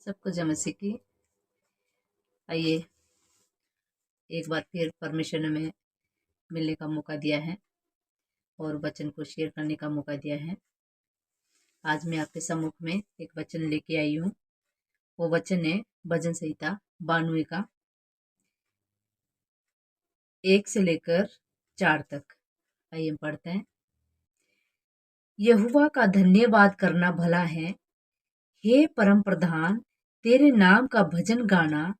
सबको जय मसीह की। आइए एक बार फिर परमेश्वर ने हमें मिलने का मौका दिया है और वचन को शेयर करने का मौका दिया है। आज मैं आपके सम्मुख में एक वचन लेके आई हूँ। वो वचन है भजन संहिता 92 का 1 से लेकर 4 तक। आइए हम पढ़ते हैं। यहोवा का धन्यवाद करना भला है, हे परम प्रधान, तेरे नाम का भजन गाना,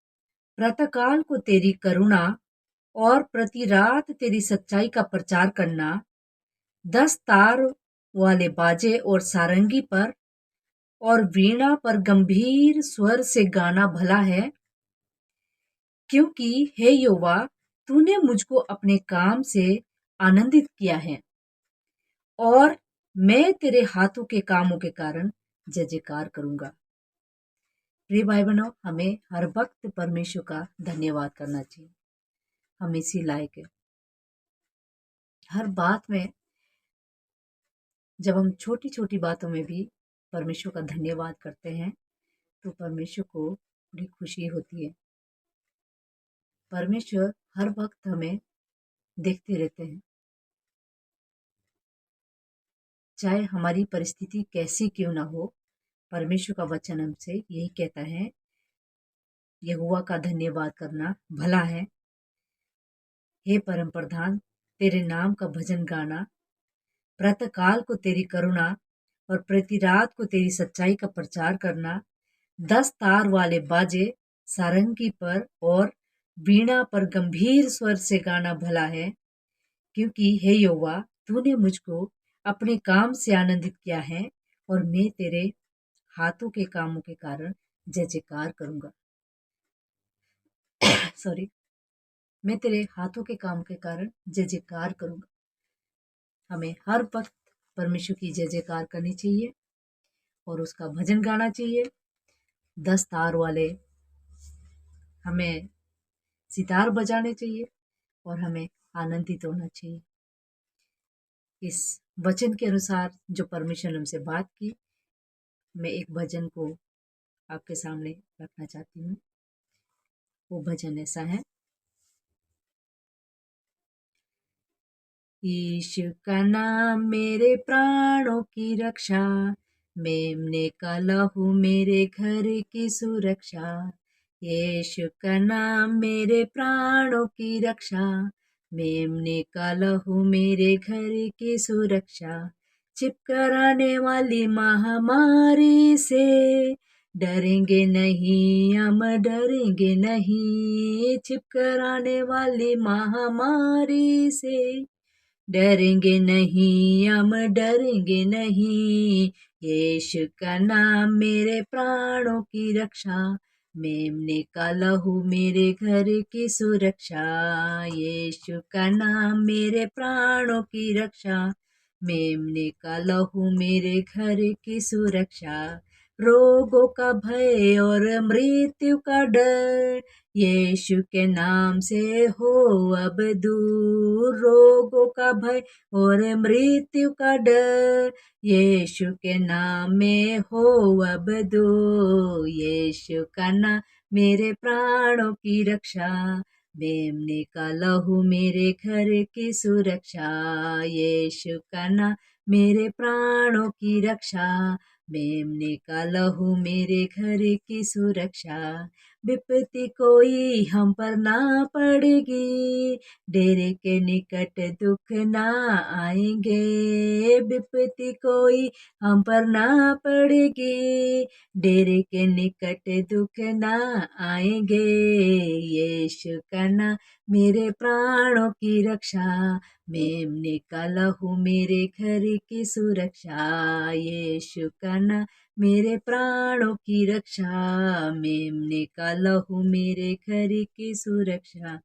प्रातःकाल को तेरी करुणा और प्रति रात तेरी सच्चाई का प्रचार करना, 10 तार वाले बाजे और सारंगी पर और वीणा पर गंभीर स्वर से गाना भला है। क्योंकि हे यहोवा, तूने मुझको अपने काम से आनंदित किया है और मैं तेरे हाथों के कामों के कारण जय जयकार करूंगा। प्रिय भाई बहनों, हमें हर वक्त परमेश्वर का धन्यवाद करना चाहिए। हम इसी लायक है। हर बात में, जब हम छोटी छोटी बातों में भी परमेश्वर का धन्यवाद करते हैं तो परमेश्वर को बड़ी खुशी होती है। परमेश्वर हर वक्त हमें देखते रहते हैं, चाहे हमारी परिस्थिति कैसी क्यों ना हो। परमेश्वर का वचन हमसे यही कहता है, यहोवा का धन्यवाद करना भला है, हे परम प्रधान, तेरे नाम का भजन गाना, प्रातःकाल को तेरी करुणा और प्रति रात को तेरी सच्चाई का प्रचार करना, 10 तार वाले बाजे सारंगी पर और वीणा पर गंभीर स्वर से गाना भला है। क्योंकि हे यहोवा, तूने मुझको अपने काम से आनंदित किया है और मैं तेरे हाथों के कामों के कारण जय जयकार करूंगा। सॉरी, मैं तेरे हाथों के काम के कारण जय जयकार करूंगा। हमें हर वक्त परमेश्वर की जय जयकार करनी चाहिए और उसका भजन गाना चाहिए। 10 तार वाले हमें सितार बजाने चाहिए और हमें आनंदित होना चाहिए। इस वचन के अनुसार जो परमेश्वर ने हमसे बात की, मैं एक भजन को आपके सामने रखना चाहती हूँ। वो भजन ऐसा है, यीशु का नाम मेरे प्राणों की रक्षा, मेमने का लहू मेरे घर की सुरक्षा। यीशु का नाम मेरे प्राणों की रक्षा, मेमने का लहू मेरे घर की सुरक्षा। चिपकराने वाली महामारी से डरेंगे नहीं, हम डरेंगे नहीं। चिपकराने वाली महामारी से डरेंगे नहीं, हम डरेंगे नहीं। यीशु का नाम मेरे प्राणों की रक्षा, मेमने का लहू मेरे घर की सुरक्षा। यीशु का नाम मेरे प्राणों की रक्षा, मेमने का लहू मेरे घर की सुरक्षा। रोगों का भय और मृत्यु का डर यीशु के नाम से हो अब दूर। रोगों का भय और मृत्यु का डर यीशु के नाम में हो अब दूर। यीशु का नाम मेरे प्राणों की रक्षा, मेमने का लहू मेरे घर की सुरक्षा। यीशु का नाम मेरे प्राणों की रक्षा, मेमने का लहू मेरे घर की सुरक्षा। विपत्ति कोई हम पर ना पड़ेगी, डेरे के निकट दुख ना आएंगे। विपत्ति कोई हम पर ना पड़ेगी, डेरे के निकट दुख ना आएंगे। यीशु का नाम मेरे प्राणों की रक्षा, मेमने का लहू मेरे घर की सुरक्षा। यीशु का नाम मेरे प्राणों की रक्षा, मेमने का लहू मेरे घर की सुरक्षा।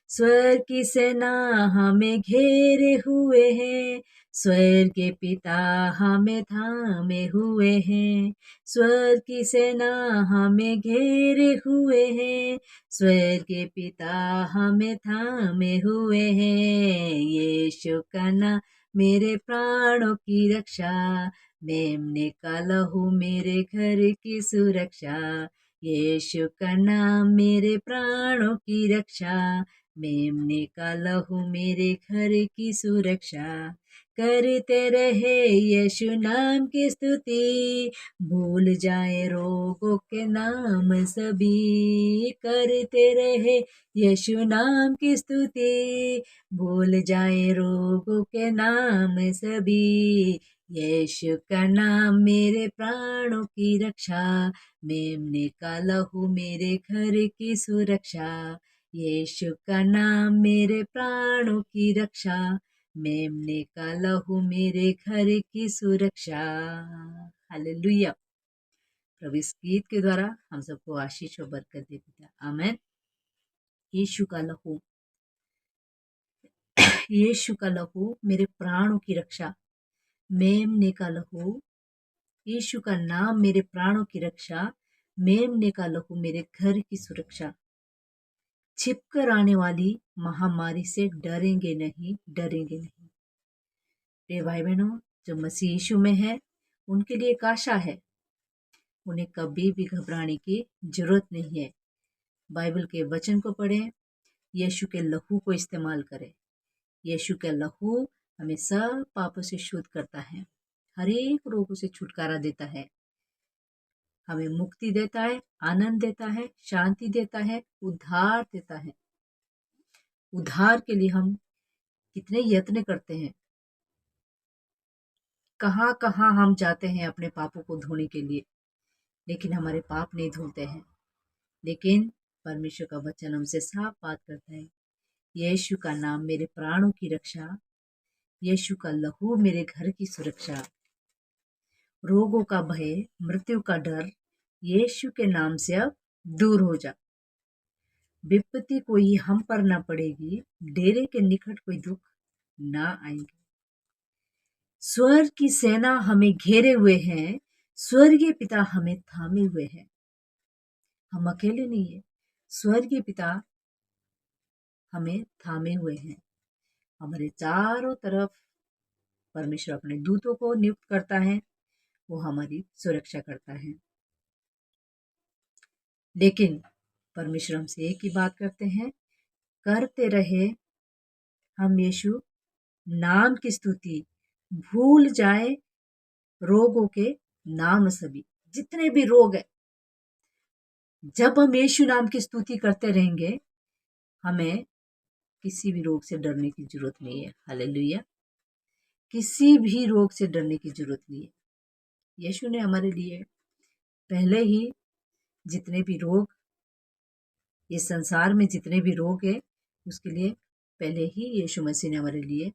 स्वर्ग की सेना हमें घेरे हुए हैं, स्वर्ग के पिता हमें थामे हुए हैं। स्वर्ग की सेना हमें घेरे हुए हैं, स्वर्ग के पिता हमें थामे हुए हैं। यीशु का नाम मेरे प्राणों की रक्षा, मेमने का लहू मेरे घर की सुरक्षा। यीशु का नाम मेरे प्राणों की रक्षा, मेमने का लहू मेरे घर की सुरक्षा। करते रहे यीशु नाम की स्तुति, भूल जाए रोगों के नाम सभी। करते रहे यीशु नाम की स्तुति, भूल जाए रोगों के नाम सभी। यीशु का नाम मेरे प्राणों की रक्षा, मेमने का लहू मेरे घर की सुरक्षा। यीशु का नाम मेरे प्राणों की रक्षा, मेमने का लहू मेरे घर की सुरक्षा। हालेलुया। प्रभु इस गीत के द्वारा हम सबको आशीष और बरकत दे पिता, आमेन। यीशु का लहू, यीशु का लहू मेरे प्राणों की रक्षा, मेमने का लहू, यीशु का नाम मेरे प्राणों की रक्षा, मेमने का लहू मेरे घर की सुरक्षा। छिपकर आने वाली महामारी से डरेंगे नहीं, डरेंगे नहीं। प्रिय भाई बहनों, जो मसीह यीशु में है उनके लिए एक आशा है, उन्हें कभी भी घबराने की जरूरत नहीं है। बाइबल के वचन को पढ़ें, यीशु के लहू को इस्तेमाल करें। यीशु का लहू हमें सब पापों से शुद्ध करता है, हर एक रोगों से छुटकारा देता है, हमें मुक्ति देता है, आनंद देता है, शांति देता है, उद्धार देता है। उद्धार के लिए हम कितने यत्न करते हैं, कहाँ कहाँ हम जाते हैं अपने पापों को धोने के लिए, लेकिन हमारे पाप नहीं धुलते हैं। लेकिन परमेश्वर का वचन हमसे साफ बात करता है, यीशु का नाम मेरे प्राणों की रक्षा, यीशु का लहू मेरे घर की सुरक्षा। रोगों का भय, मृत्यु का डर यीशु के नाम से अब दूर हो जा। विपत्ति कोई हम पर ना पड़ेगी, डेरे के निकट कोई दुख ना आएंगे। स्वर्ग की सेना हमें घेरे हुए हैं, स्वर्गीय पिता हमें थामे हुए हैं। हम अकेले नहीं है, स्वर्गीय पिता हमें थामे हुए हैं। हमारे चारों तरफ परमेश्वर अपने दूतों को नियुक्त करता है, वो हमारी सुरक्षा करता है। लेकिन परमेश्वर हमसे एक ही बात करते हैं, करते रहे हम यीशु नाम की स्तुति, भूल जाए रोगों के नाम सभी। जितने भी रोग है, जब हम यीशु नाम की स्तुति करते रहेंगे, हमें किसी भी रोग से डरने की जरूरत नहीं है। हालेलुया। किसी भी रोग से डरने की जरूरत नहीं है। यीशु ने हमारे लिए पहले ही जितने भी रोग, इस संसार में जितने भी रोग है, उसके लिए पहले ही यीशु मसीह ने हमारे लिए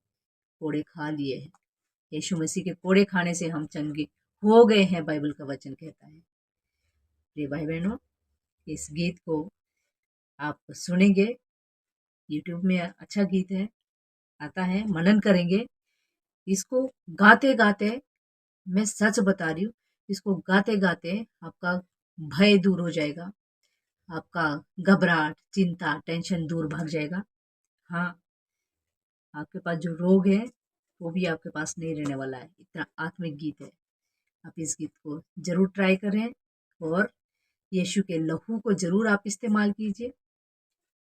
कोड़े खा लिए हैं। यीशु मसीह के कोड़े खाने से हम चंगे हो गए हैं, बाइबल का वचन कहता है। प्रिय भाई बहनों, इस गीत को आप सुनेंगे, यूट्यूब में अच्छा गीत है, आता है, मनन करेंगे। इसको गाते गाते, मैं सच बता रही हूँ, इसको गाते गाते आपका भय दूर हो जाएगा, आपका घबराहट, चिंता, टेंशन दूर भाग जाएगा। हाँ, आपके पास जो रोग है वो भी आपके पास नहीं रहने वाला है। इतना आत्मिक गीत है। आप इस गीत को जरूर ट्राई करें और यीशु के लहू को जरूर आप इस्तेमाल कीजिए।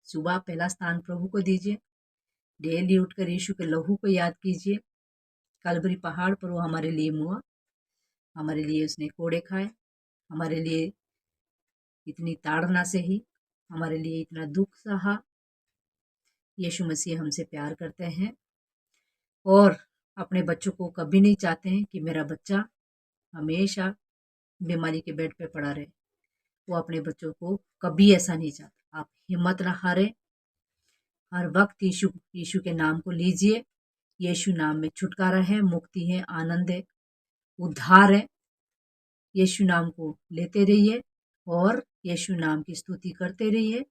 सुबह पहला स्थान प्रभु को दीजिए। डेली उठकर यीशु के लहू को याद कीजिए। कलवरी पहाड़ पर वो हमारे लिए मुआ, हमारे लिए उसने कोड़े खाए, हमारे लिए इतनी ताड़ना से ही हमारे लिए इतना दुख सहा। यीशु मसीह हमसे प्यार करते हैं और अपने बच्चों को कभी नहीं चाहते हैं कि मेरा बच्चा हमेशा बीमारी के बेड पे पड़ा रहे। वो अपने बच्चों को कभी ऐसा नहीं चाहता। आप हिम्मत ना हारे, हर वक्त यीशु यीशु के नाम को लीजिए। यीशु नाम में छुटकारा है, मुक्ति है, आनंद है, उद्धार है। यीशु नाम को लेते रहिए और यीशु नाम की स्तुति करते रहिए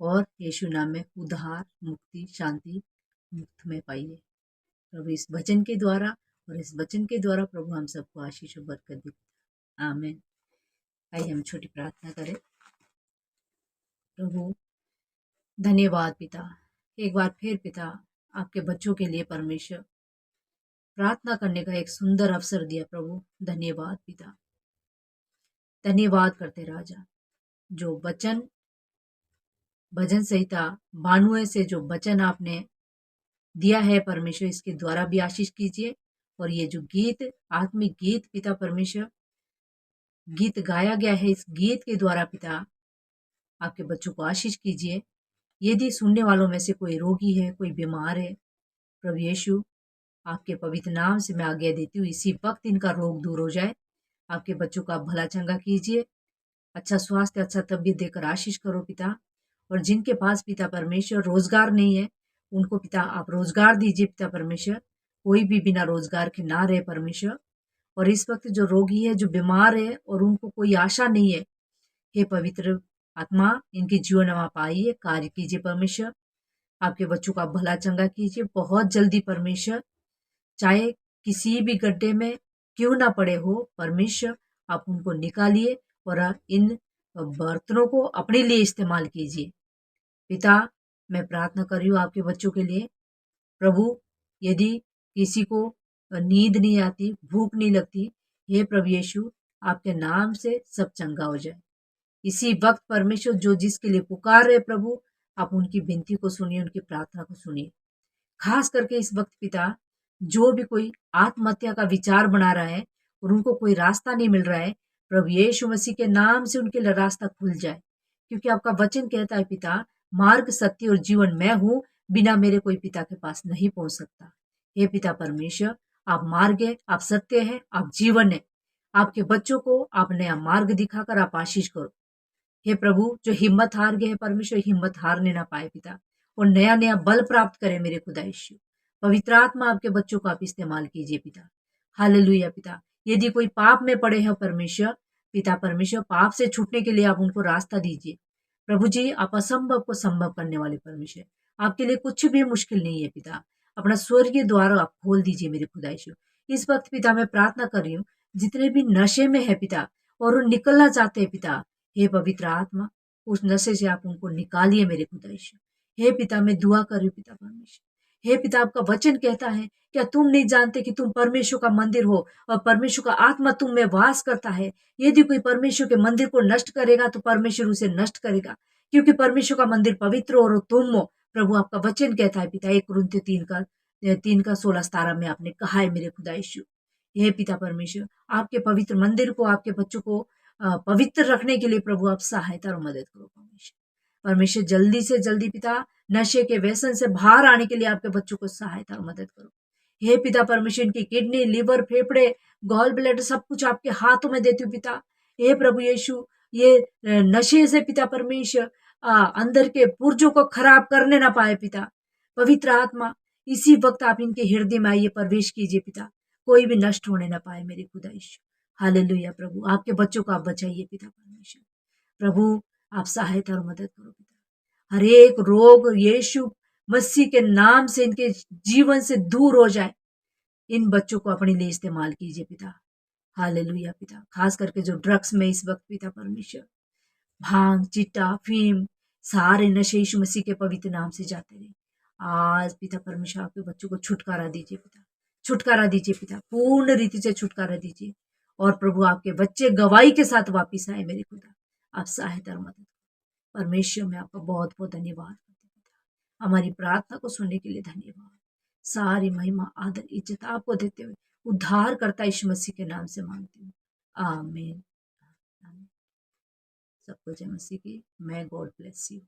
और यीशु नाम में उद्धार, मुक्ति, शांति मुक्त में पाइए। प्रभु इस वचन के द्वारा और इस वचन के द्वारा प्रभु हम सबको आशीष और बरकत दे। आमीन। आइए हम छोटी प्रार्थना करें। प्रभु धन्यवाद पिता, एक बार फिर पिता आपके बच्चों के लिए परमेश्वर प्रार्थना करने का एक सुंदर अवसर दिया। प्रभु धन्यवाद पिता, धन्यवाद करते राजा। जो वचन भजन संहिता 92 से जो वचन आपने दिया है परमेश्वर, इसके द्वारा भी आशीष कीजिए। और ये जो गीत, आत्मिक गीत पिता परमेश्वर गीत गाया गया है, इस गीत के द्वारा पिता आपके बच्चों को आशीष कीजिए। यदि सुनने वालों में से कोई रोगी है, कोई बीमार है, प्रभु यीशु आपके पवित्र नाम से मैं आज्ञा देती हूँ, इसी वक्त इनका रोग दूर हो जाए। आपके बच्चों का आप भला चंगा कीजिए, अच्छा स्वास्थ्य, अच्छा तबीयत देकर आशीष करो पिता। और जिनके पास पिता परमेश्वर रोजगार नहीं है, उनको पिता आप रोजगार दीजिए पिता परमेश्वर। कोई भी बिना रोजगार के ना रहे परमेश्वर। और इस वक्त जो रोगी है, जो बीमार है और उनको कोई आशा नहीं है, हे पवित्र आत्मा इनके जीवन में आप आइए, कार्य कीजिए परमेश्वर। आपके बच्चों का भला चंगा कीजिए बहुत जल्दी परमेश्वर। चाहे किसी भी गड्ढे में क्यों ना पड़े हो परमेश्वर, आप उनको निकालिए और इन बर्तनों को अपने लिए इस्तेमाल कीजिए। पिता, मैं प्रार्थना कर रही हूँ आपके बच्चों के लिए। प्रभु, यदि किसी को नींद नहीं आती, भूख नहीं लगती, हे प्रभु यीशु आपके नाम से सब चंगा हो जाए। इसी वक्त परमेश्वर जो जिसके लिए पुकार रहे प्रभु, आप उनकी विनती को सुनिए, उनकी प्रार्थना को सुनिए। खास करके इस वक्त पिता, जो भी कोई आत्महत्या का विचार बना रहा है और उनको कोई रास्ता नहीं मिल रहा है, प्रभु यीशु मसीह के नाम से उनके लिए रास्ता खुल जाए। क्योंकि आपका वचन कहता है पिता, मार्ग, सत्य और जीवन मैं हूँ, बिना मेरे कोई पिता के पास नहीं पहुंच सकता। हे पिता परमेश्वर, आप मार्ग है, आप सत्य है, आप जीवन है। आपके बच्चों को आप नया मार्ग दिखाकर आप आशीष करो। हे प्रभु, जो हिम्मत हार गए हैं परमेश्वर, हिम्मत हारने ना पाए पिता, और नया नया बल प्राप्त करें मेरे खुदा यीशु। पवित्र आत्मा आपके बच्चों को आप इस्तेमाल कीजिए पिता। हालेलुया पिता। यदि कोई पाप में पड़े हैं परमेश्वर, पिता परमेश्वर, पाप से छूटने के लिए आप उनको रास्ता दीजिए। प्रभु जी, आप असंभव को संभव करने वाले परमेश्वर, आपके लिए कुछ भी मुश्किल नहीं है पिता। अपना स्वर्गीय द्वार आप खोल दीजिए मेरे खुदा यीशु। इस वक्त पिता मैं प्रार्थना कर रही हूँ, जितने भी नशे में है पिता और वो निकलना चाहते हैं पिता, हे पवित्र आत्मा, उस नशे से आप उनको निकालिए मेरे खुदा यीशु। हे पिता, मैं दुआ कर रही हूँ पिता परमेश्वर। हे पिता, आपका वचन कहता है, क्या तुम नहीं जानते कि तुम परमेश्वर का मंदिर हो और परमेश्वर का आत्मा तुम में वास करता है। यदि कोई परमेश्वर के मंदिर को नष्ट करेगा तो परमेश्वर उसे नष्ट करेगा, क्योंकि परमेश्वर का मंदिर पवित्र और तुम हो। प्रभु, आपका वचन कहता है पिता, 1 कुरिन्थियों 3:16-17 में आपने कहा है मेरे खुदा यीशु। हे पिता परमेश्वर, आपके पवित्र मंदिर को, आपके बच्चों को पवित्र रखने के लिए प्रभु आप सहायता और मदद करो परमेश्वर। परमेश्वर, जल्दी से जल्दी पिता, नशे के व्यसन से बाहर आने के लिए आपके बच्चों को सहायता और मदद करो। हे पिता परमेश्वर, इनकी किडनी, लिवर, फेफड़े, गॉल ब्लैडर सब कुछ आपके हाथों में देती हूँ पिता। हे प्रभु यीशु, ये नशे से पिता परमेश्वर अंदर के पुर्जों को खराब करने ना पाए पिता। पवित्र आत्मा, इसी वक्त आप इनके हृदय में आइए, प्रवेश कीजिए पिता। कोई भी नष्ट होने ना पाए मेरे खुदा यीशु। हालेलुया प्रभु, आपके बच्चों को आप बचाइए पिता परमेश्वर। प्रभु, आप सहायता और मदद करो पिता। हर एक रोग यीशु मसीह के नाम से इनके जीवन से दूर हो जाए। इन बच्चों को अपने लिए इस्तेमाल कीजिए पिता। हालेलुया पिता। खास करके जो ड्रग्स में इस वक्त पिता परमेश्वर, भांग, चिट्टा, अफीम, सारे नशे यीशु मसीह के पवित्र नाम से जाते रहे। आज पिता परमेश्वर आपके बच्चों को छुटकारा दीजिए पिता, छुटकारा दीजिए पिता, पूर्ण रीति से छुटकारा दीजिए। और प्रभु, आपके बच्चे गवाही के साथ वापिस आए मेरे खुदा। आप सहायता और मदद करो। परमेश्वर, मैं आपका बहुत बहुत धन्यवाद करती हूँ पिता। हमारी प्रार्थना को सुनने के लिए धन्यवाद। सारी महिमा, आदर, इज्जत आपको देते हुए उद्धार करता यीशु मसीह के नाम से मांगती हूँ। आमीन। सबको जय मसीह की। मैं गॉड ब्लेस यू।